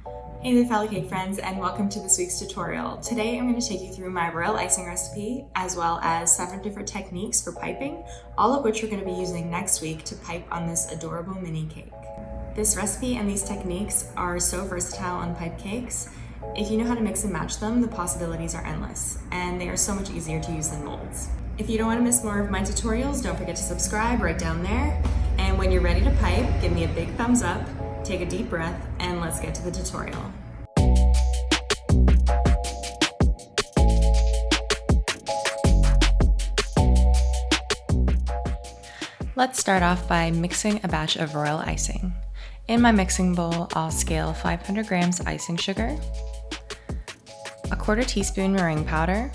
Hey there fellow cake friends, and welcome to this week's tutorial. Today I'm going to take you through my royal icing recipe as well as 7 different techniques for piping, all of which we're going to be using next week to pipe on this adorable mini cake. This recipe and these techniques are so versatile on pipe cakes. If you know how to mix and match them, the possibilities are endless, and they are so much easier to use than molds. If you don't want to miss more of my tutorials, don't forget to subscribe right down there. And when you're ready to pipe, give me a big thumbs up, take a deep breath, and let's get to the tutorial. Let's start off by mixing a batch of royal icing. In my mixing bowl, I'll scale 500 grams icing sugar, a quarter teaspoon meringue powder,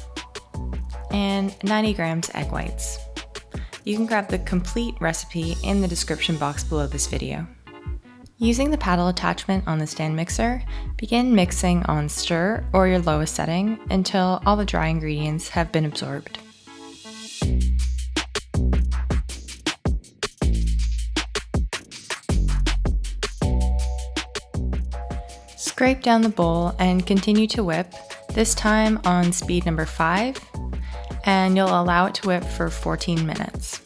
and 90 grams egg whites. You can grab the complete recipe in the description box below this video. Using the paddle attachment on the stand mixer, begin mixing on stir or your lowest setting until all the dry ingredients have been absorbed. Scrape down the bowl and continue to whip, this time on speed number 5, and you'll allow it to whip for 14 minutes.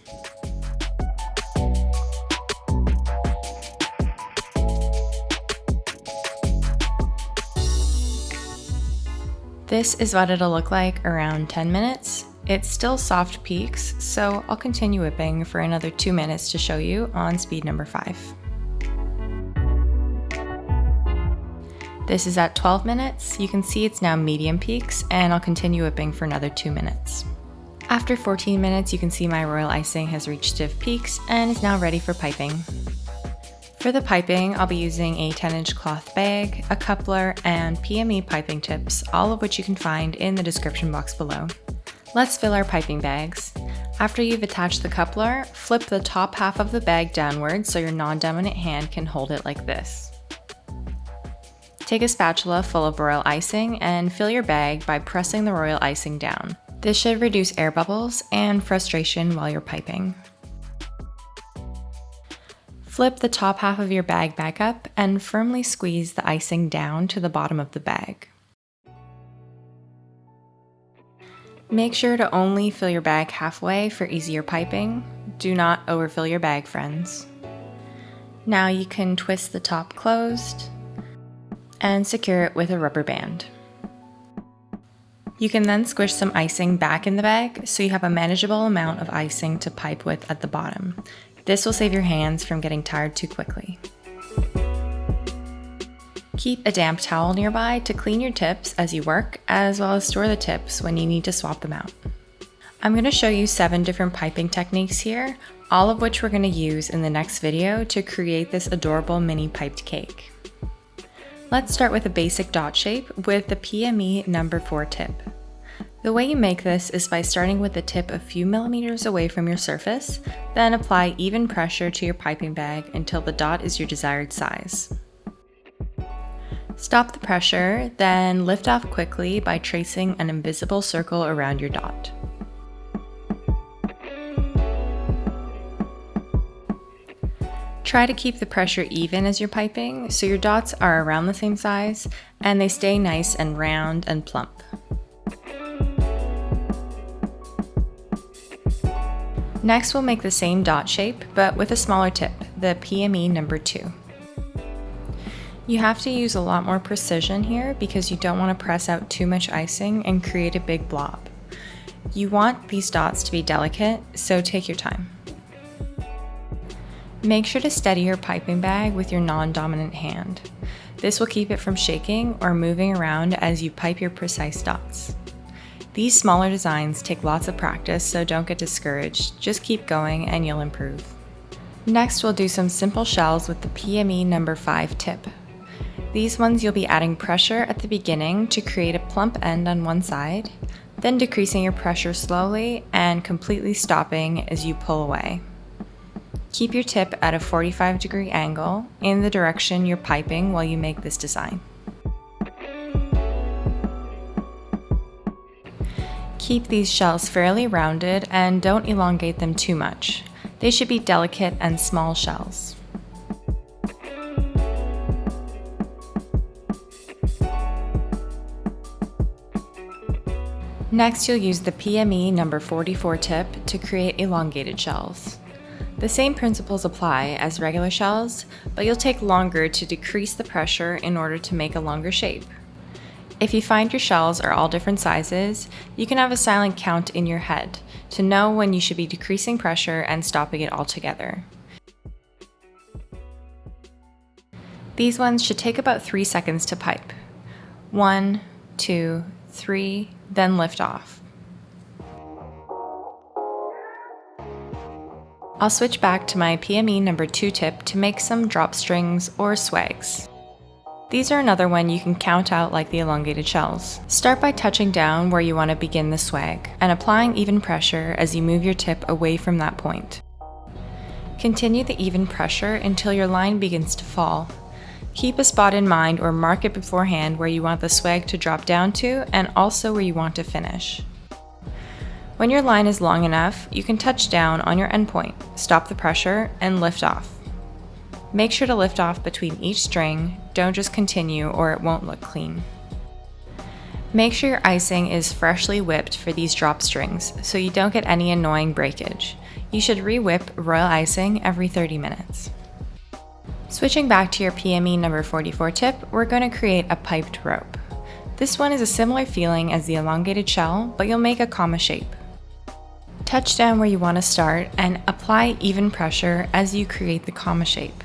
This is what it'll look like around 10 minutes. It's still soft peaks, so I'll continue whipping for another 2 minutes to show you on speed number 5. This is at 12 minutes. You can see it's now medium peaks, and I'll continue whipping for another 2 minutes. After 14 minutes, you can see my royal icing has reached stiff peaks and is now ready for piping. For the piping, I'll be using a 10-inch cloth bag, a coupler, and PME piping tips, all of which you can find in the description box below. Let's fill our piping bags. After you've attached the coupler, flip the top half of the bag downward so your non-dominant hand can hold it like this. Take a spatula full of royal icing and fill your bag by pressing the royal icing down. This should reduce air bubbles and frustration while you're piping. Flip the top half of your bag back up and firmly squeeze the icing down to the bottom of the bag. Make sure to only fill your bag halfway for easier piping. Do not overfill your bag, friends. Now you can twist the top closed and secure it with a rubber band. You can then squish some icing back in the bag so you have a manageable amount of icing to pipe with at the bottom. This will save your hands from getting tired too quickly. Keep a damp towel nearby to clean your tips as you work, as well as store the tips when you need to swap them out. I'm going to show you 7 different piping techniques here, all of which we're going to use in the next video to create this adorable mini piped cake. Let's start with a basic dot shape with the PME number 4 tip. The way you make this is by starting with the tip a few millimeters away from your surface, then apply even pressure to your piping bag until the dot is your desired size. Stop the pressure, then lift off quickly by tracing an invisible circle around your dot. Try to keep the pressure even as you're piping, so your dots are around the same size and they stay nice and round and plump. Next, we'll make the same dot shape, but with a smaller tip, the PME number 2. You have to use a lot more precision here because you don't want to press out too much icing and create a big blob. You want these dots to be delicate, so take your time. Make sure to steady your piping bag with your non-dominant hand. This will keep it from shaking or moving around as you pipe your precise dots. These smaller designs take lots of practice, so don't get discouraged. Just keep going and you'll improve. Next, we'll do some simple shells with the PME number 5 tip. These ones you'll be adding pressure at the beginning to create a plump end on one side, then decreasing your pressure slowly and completely stopping as you pull away. Keep your tip at a 45-degree angle in the direction you're piping while you make this design. Keep these shells fairly rounded and don't elongate them too much. They should be delicate and small shells. Next, you'll use the PME number 44 tip to create elongated shells. The same principles apply as regular shells, but you'll take longer to decrease the pressure in order to make a longer shape. If you find your shells are all different sizes, you can have a silent count in your head to know when you should be decreasing pressure and stopping it altogether. These ones should take about 3 seconds to pipe. 1, 2, 3, then lift off. I'll switch back to my PME number 2 tip to make some drop strings or swags. These are another one you can count out like the elongated shells. Start by touching down where you want to begin the swag and applying even pressure as you move your tip away from that point. Continue the even pressure until your line begins to fall. Keep a spot in mind or mark it beforehand where you want the swag to drop down to and also where you want to finish. When your line is long enough, you can touch down on your endpoint, stop the pressure, and lift off. Make sure to lift off between each string, don't just continue or it won't look clean. Make sure your icing is freshly whipped for these drop strings so you don't get any annoying breakage. You should re-whip royal icing every 30 minutes. Switching back to your PME number 44 tip, we're going to create a piped rope. This one is a similar feeling as the elongated shell, but you'll make a comma shape. Touch down where you want to start and apply even pressure as you create the comma shape.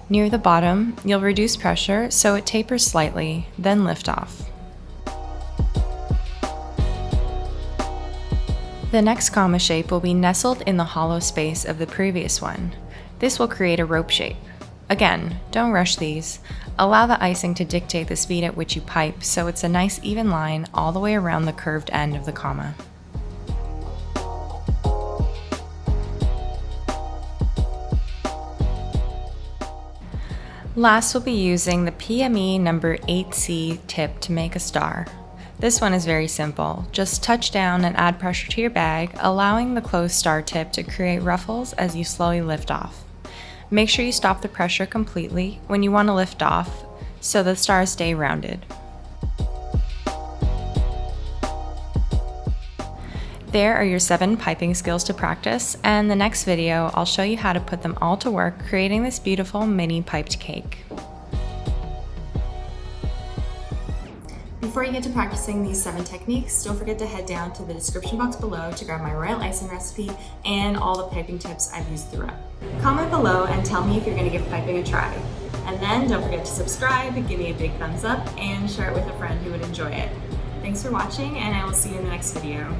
Near the bottom, you'll reduce pressure so it tapers slightly, then lift off. The next comma shape will be nestled in the hollow space of the previous one. This will create a rope shape. Again, don't rush these. Allow the icing to dictate the speed at which you pipe so it's a nice even line all the way around the curved end of the comma. Last, we'll be using the PME number 8C tip to make a star. This one is very simple. Just touch down and add pressure to your bag, allowing the closed star tip to create ruffles as you slowly lift off. Make sure you stop the pressure completely when you want to lift off so the stars stay rounded. There are your 7 piping skills to practice, and in the next video I'll show you how to put them all to work creating this beautiful mini piped cake. Before you get to practicing these 7 techniques, don't forget to head down to the description box below to grab my royal icing recipe and all the piping tips I've used throughout. Comment below and tell me if you're going to give piping a try. And then don't forget to subscribe, give me a big thumbs up, and share it with a friend who would enjoy it. Thanks for watching, and I will see you in the next video.